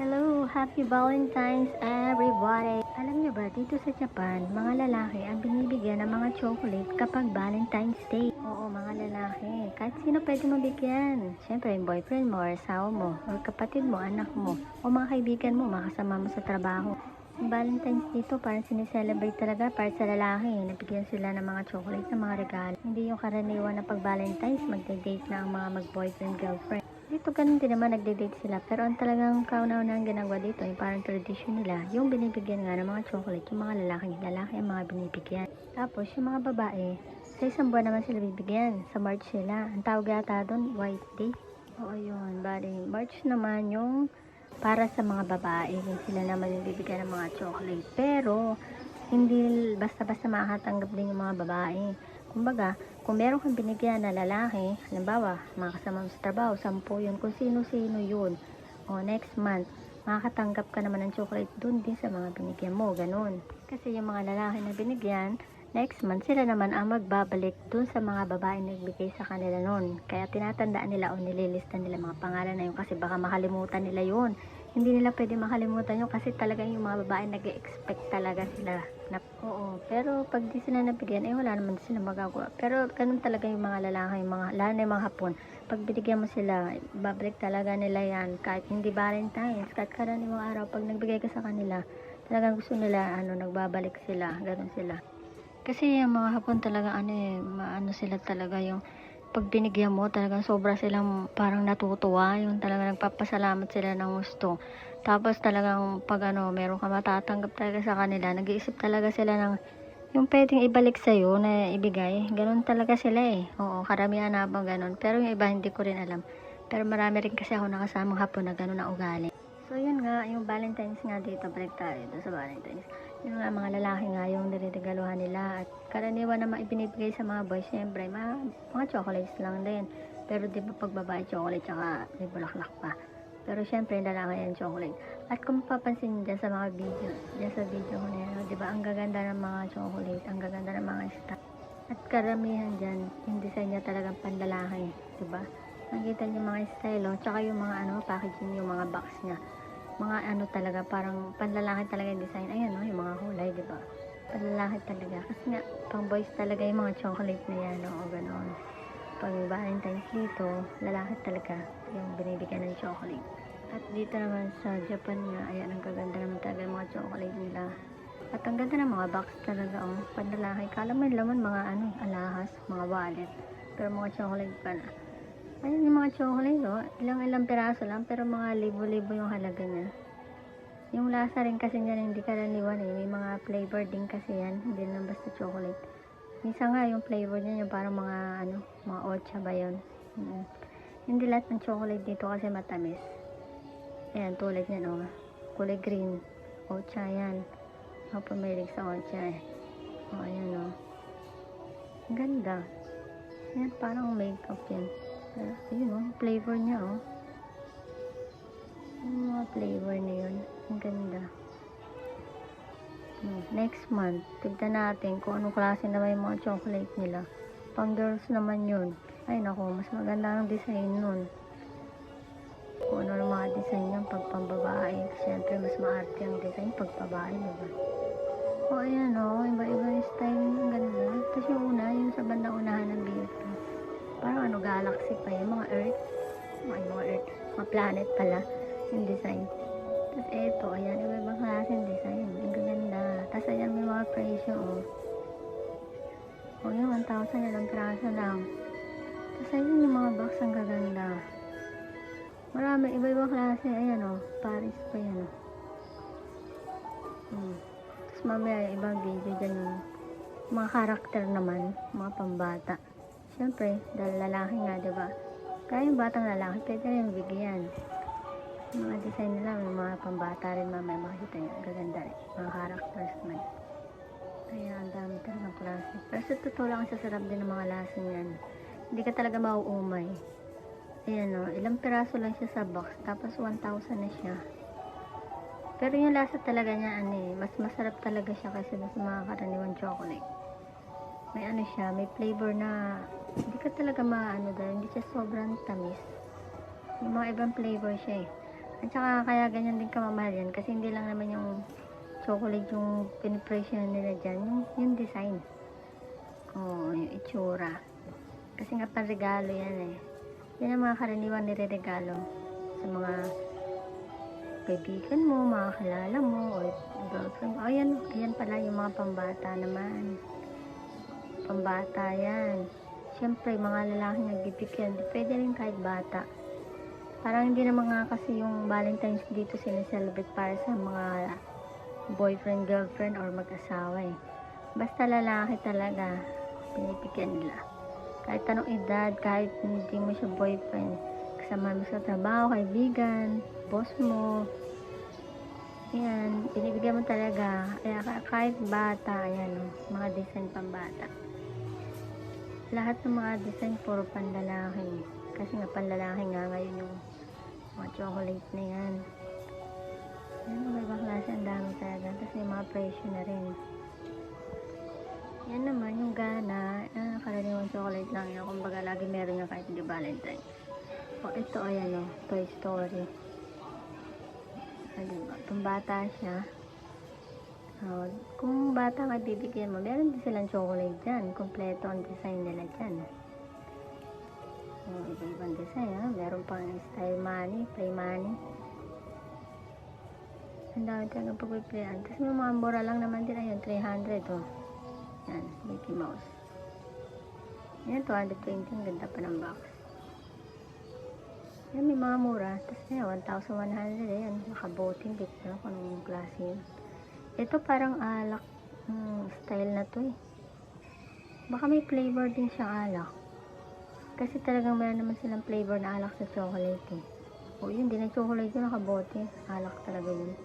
Hello! Happy Valentine's everybody! Alam niyo ba, dito sa Japan, mga lalaki ang binibigyan ng mga chocolate kapag Valentine's Day. Oo, mga lalaki. Kahit sino pwede mabigyan. Siyempre, yung boyfriend mo, or asawa mo, or kapatid mo, anak mo, o mga kaibigan mo, mga kasama mo sa trabaho. Yung Valentine's dito, parang sineselebrate talaga para sa lalaki. Nabigyan sila ng mga chocolate na mga regalo. Hindi yung karaniwan na pag Valentine's, magde-date na ang mga mag-boyfriend, girlfriend. Dito ganun din naman nagde-date sila, pero ang talagang kauna-unahang ginagawa dito, yung parang tradition nila, yung binibigyan nga ng mga chocolate, yung mga lalaki ang mga binibigyan. Tapos yung mga babae, sa isang buwan naman sila bibigyan, sa March sila. Ang tawag yata doon, White Day. Oo yun, bali, March naman yung para sa mga babae, yung sila naman yung bibigyan ng mga chocolate. Pero, hindi basta-basta makakatanggap din yung mga babae. Kumbaga, kung meron kang binigyan na lalaki, halimbawa, mga kasama mo sa trabaho, 10 yun, kung sino-sino yun, o next month, makakatanggap ka naman ng chocolate dun din sa mga binigyan mo, ganun. Kasi yung mga lalaki na binigyan, next month, sila naman ang magbabalik dun sa mga babae na nagbigay sa kanila nun. Kaya tinatandaan nila o nililista nila mga pangalan na yun kasi baka makalimutan nila yun. Hindi nila pwede makalimutan yun kasi talagang yung mga babae nag-expect talaga sila na, oo, pero pag di sila nabigyan, wala naman sila magagawa. Pero ganun talaga yung mga lalaki, yung mga, lalo na yung mga hapon. Pag binigyan mo sila, babalik talaga nila yan. Kahit hindi Valentine's, kahit karaniwang araw, pag nagbigay ka sa kanila, talagang gusto nila, nagbabalik sila, ganun sila. Kasi yung mga hapon talaga, maano sila talaga yung, pag binigyan mo, talagang sobra silang parang natutuwa, yung talagang nagpapasalamat sila ng gusto. Tapos talagang pag meron ka matatanggap talaga sa kanila, nag-iisip talaga sila ng yung pwedeng ibalik sa'yo na ibigay. Ganun talaga sila eh. Oo, karamihan na bang ganun. Pero yung iba hindi ko rin alam. Pero marami rin kasi ako nakasamang hapon na ganun ang ugali. So yun nga, yung Valentine's nga dito, balik tayo dito sa Valentine's. Yung nga, mga lalaki nga yung niriregaluhan nila at karaniwan na ibinibigay sa mga boys, syempre, mga chocolates lang din. Pero di ba pag babae chocolate, tsaka may bulaklak pa. Pero syempre, lalaki yung chocolate. At kung mapapansin nyo dyan sa mga video, dyan sa video ko na yan, di ba, ang gaganda ng mga chocolate, ang gaganda ng mga style. At karamihan dyan, yung design niya talagang panlalaki, di ba? Nakita niyo mga style, tsaka yung mga packaging, yung mga box niya. Mga talaga, parang panlalaki talaga yung design. Ayan, no, yung mga kulay, di ba? Panlalaki talaga. Kasi nga, pang boys talaga yung mga chocolate na yan, o ganoon. Pag Valentine's dito, lalaki talaga yung binibigyan ng chocolate. At dito naman sa Japan nga, ayan, ang gaganda naman talaga yung mga chocolate nila. At ang ganda ng mga box talaga, panlalaki. Kala mo yung laman, mga alahas, mga wallet. Pero mga chocolate pa na. Ayun yung mga chocolate, ilang piraso lang, pero mga libo-libo yung halaga niya. Yung lasa rin kasi niya hindi karaniwan eh. May mga flavor din kasi yan, hindi lang basta chocolate. Minsan nga yung flavor niya yung parang mga mga ocha ba yun. Hindi lahat ng chocolate dito kasi matamis. Ayan, tulad niyan kulay green, ocha yan. Ako pumilig sa ocha eh. Ayan ang ganda. Ayan, parang makeup yan. Ayun flavor niya yung mga flavor na yun, ang ganda. Next month, tignan natin kung anong klase naman yung mga chocolate nila. Pang girls naman yun. Ay naku, mas maganda ang design nun. Kung ano yung mga design yun pag pambabae. Siyempre mas maarte ang design pag babae, diba? Ayan iba-iba yung style, ang ganda. Tapos yung una, yung sa bandang unahan ng beauty. Parang galaxy pa yung mga earth. Mga planet pala yung design. Tapos eto, ayan, iba-ibang klase yung design. Ang gaganda. Tapos ayan, may mga presyo yung 1,000 yan ang praso lang. Tapos ayun yung mga box, ang gaganda. Marami, iba-ibang klase. Ayan Paris pa yan Tapos mamaya yung ibang video dyan yung mga karakter naman, mga pambata. Siyempre, dahil lalaki nga, diba? Kaya yung batang lalaki, pwede rin bigyan. Yung mga design nila, may mga pambata rin mamaya makikita nyo. Gaganda rin. Mga characters man. Kaya ang dami talagang klase. Pero sa totoo lang, sasarap din ng mga lasa niyan. Hindi ka talaga mauumay. Ayan ilang piraso lang siya sa box. Tapos 1,000 na siya. Pero yung lasa talaga niya, mas masarap talaga siya kasi sa mga karaniwang chocolate. May siya, may flavor na hindi ka talaga dahil hindi siya sobrang tamis. Yung mga ibang flavor siya At saka kaya ganyan din kamamahal yan kasi hindi lang naman yung chocolate yung pinipresyo nila dyan, yung design. Oo, yung itsura. Kasi nga panregalo yan eh. Yan ang mga karaniwang nireregalo sa mga kaibigan mo, mga kalala mo, o girlfriend. O yan pala yung mga pambata naman. Pambata yan. Siyempre, mga lalaki nagbibigyan. Pwede rin kahit bata. Parang hindi naman nga kasi yung Valentine's dito sineselebrate para sa mga boyfriend, girlfriend, or mag-asawa eh. Basta lalaki talaga, pinipigyan nila. Kahit anong edad, kahit hindi mo siya boyfriend, kasama mo sa trabaho, kaibigan, boss mo, yan, binibigyan mo talaga. Kaya kahit bata, ayan, mga design pambata. Lahat ng mga design puro panlalaki. Kasi nga panlalaki nga ngayon yung mga chocolate na yan. Yan, may ibang klase, ang dami talaga. Tapos may mga presyo na rin. Yan naman, yung Gana, karaniwang chocolate lang yan. Kumbaga, lagi meron yan kahit hindi Valentine. O, ito, ayan o, Toy Story. Diba? Kung bata siya, kung bata ka bibigyan mo, meron din silang chocolate dyan. Kompleto ang design nila dyan. Iba-ibang design, meron pang style money, play money. Ang dami talagang pagpiplayan. Tapos may mga mura lang naman din, ayun, 300 oh. Yan, Mickey Mouse. Yan, 220, ang ganda pa ng box. Yan, may mga mura. Tapos yan, 1,100, yan, nakaboting bit, no? Kung anong klase yun. Ito parang alak style na to eh. Baka may flavor din siyang alak. Kasi talagang meron naman silang flavor na alak sa chocolate eh. O yun, din ang chocolate yun, nakabote. Alak talaga yun.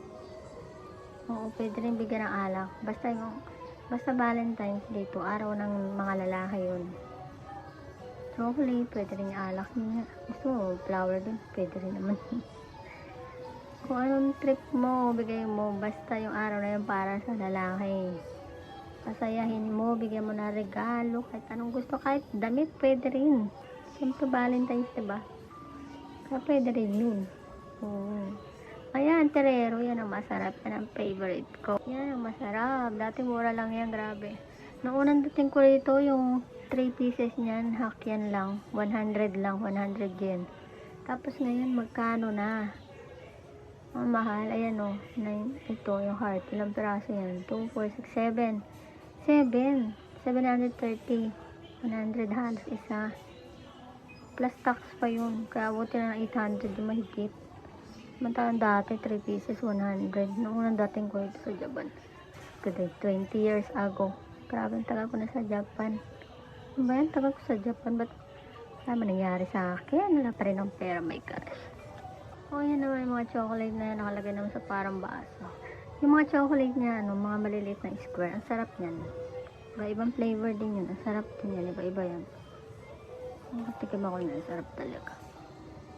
Oo, pwede rin bigyan ng alak. Basta Valentine's Day to, araw ng mga lalaki yun. Chocolate, pwede rin yung alak niya. Gusto mo, flower din, pwede rin naman. Kung anong trip mo, bigay mo, basta yung araw na yun para sa lalaki. Pasayahin mo, bigyan mo na regalo, kahit anong gusto, kahit damit, pwede rin. Siyempre Valentine's, diba? Kaya pwede rin yun. Oo. Ayan, terero, yan ang masarap, yan ang favorite ko. Yan ang masarap, dati mura lang yan, grabe. Noong unang dating ko rito, yung 3 pieces niyan, hack yan lang, 100 lang, 100 yen. Tapos ngayon, magkano na? Ang mahal, ayan o, 9, ito yung heart, ilang piraso yan, 2, 4, 6, 7, 730, 100 halos isa, plus tax pa yun, kaya buti na ng 800 yung mahigit. Mantalang dati, 3 pieces, 100, noong unang dating ko ito sa Japan, 20 years ago, grabe ang tagal ko na sa Japan. Ano ba yan, tagal ko sa Japan, ba't ano nangyari sa akin, wala pa rin ang pera, my gosh. O yan naman yung mga chocolate na yan, nakalagay naman sa parang baso. Yung mga chocolate niya, mga maliliit na square, ang sarap niyan. Iba-ibang flavor din yun, ang sarap din yan, iba-iba yan. Tikim ako yan, sarap talaga.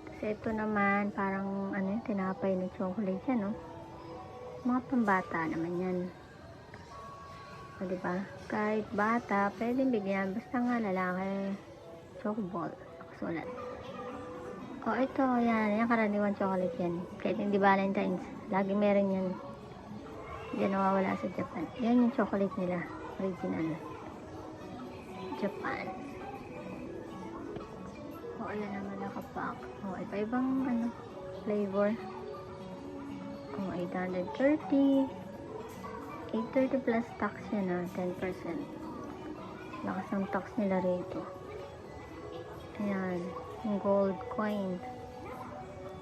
Kasi ito naman, parang tinapay na chocolate yan, no? Mga pambata naman yan. O diba? Kahit bata, pwedeng bigyan, basta nga lalaki, chocoball, nakasulat. O ito, yan karaniwan chocolate yan. Kahit hindi Valentine's, lagi meron yan. Hindi nawawala sa Japan. Yan yung chocolate nila, original. Japan. O ayan naman nakapack. O iba-ibang flavor. O 830. 830 plus tax yan 10%. Lakas ng tax nila rito. Ayan. Yung gold coin.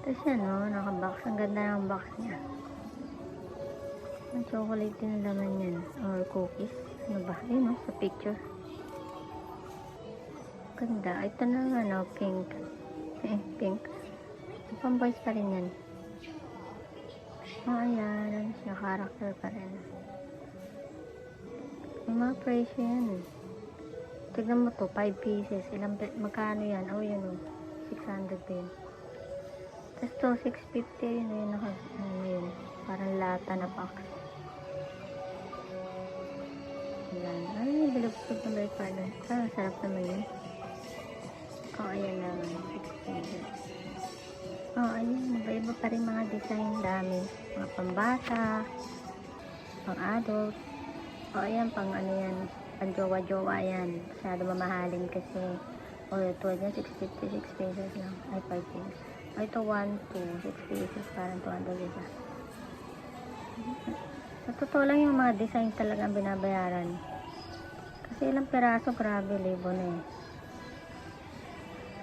Tapos yan nakabox. Ang ganda ng box niya. Ang chocolate din naman yan. Or cookies. Ano ba? Ayun sa picture. Ganda. Ito na pink. Pink. Pang-boys pa rin yan. Ayan. Siya character pa rin. May mga presyo yan. Tignan mo to, 5 pieces. Magkano yan? Oh, yun 600 din. Tapos to, 650 yun. Yun. Parang lata na box. Ayan. Ay, bilog-bilog na balik pa doon. Sarap naman yun. Oh, ayan naman. 600. Oh, ayun, iba-iba pa rin mga design, dami. Mga pambata, pang adult. Oh, ayan, pang ano yan, pang jowa-jowa yan. Masyado mamahalin kasi. Oh, ito yan, 656 pesos lang. Ay, 5 pesos. Oh, ito 1, 2, 6 pesos. Parang 200 isa. Sa totoo lang yung mga design talagang binabayaran. Kasi ilang peraso, grabe, libo na eh.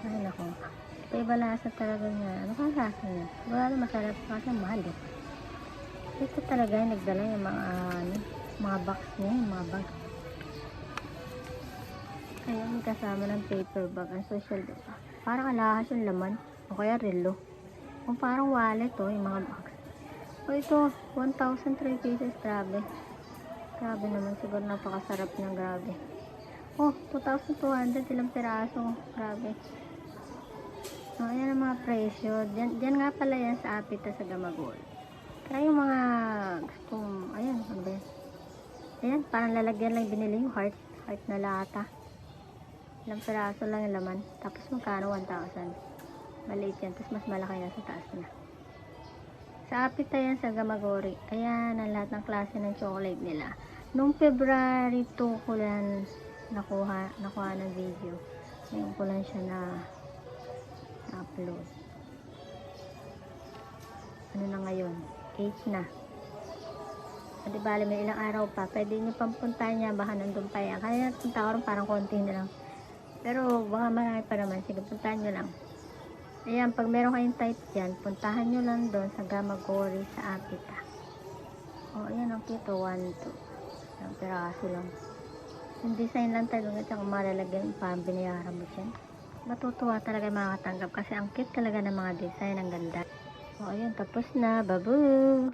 Ay, nako. Iba lasa talaga niya. Ano kang lasa niya? Sigurado masarap kasi mahal eh. Ito talaga yung nagdala yung mga, ano, mga box niya, yung mga bag. Kaya may kasama ng paper bag. Ang social, diba? Parang alahas yung laman. O kaya relo. O parang wallet oh, yung mga box. O ito, 1,003 pesos. Grabe. Grabe naman. Siguro napakasarap niya. Grabe. Oh, 2,200. Ilang piraso. Grabe. So, ayan ang mga presyo. Diyan nga pala yan sa Apita sa Gamagol. Kaya yung mga gustong, ayan, ano ba yan? Ayan, parang lalagyan lang binili yung heart na lata. Ilang piraso lang yung laman. Tapos magkano 1,000. Maliit yan, tapos mas malaki na sa taas niya. Sa Apita yan sa Gamagori. Ayan, ang lahat ng klase ng chocolate nila. Noong February 2 ko lang nakuha ng video. Ngayon ko lang siya na upload. Ano na ngayon? 8 na. Di bale, may ilang araw pa. Pwede nyo pampuntahan niya. Baka nandun pa yan. Kaya punta ko rin parang konti na lang. Pero baka marami pa naman. Sige, puntahan nyo lang. Ayan, pag meron kayong type dyan, puntahan nyo lang doon sa Gamagori sa Apita. O, ayan ang kito. 1, 2. Ang piraso lang. Yung design lang talaga. Tsaka malalagyan pa ang binayaran mo dyan. Matutuwa talaga makakatanggap kasi ang cute talaga ng mga design, ang ganda. O ayun, tapos na. Babu!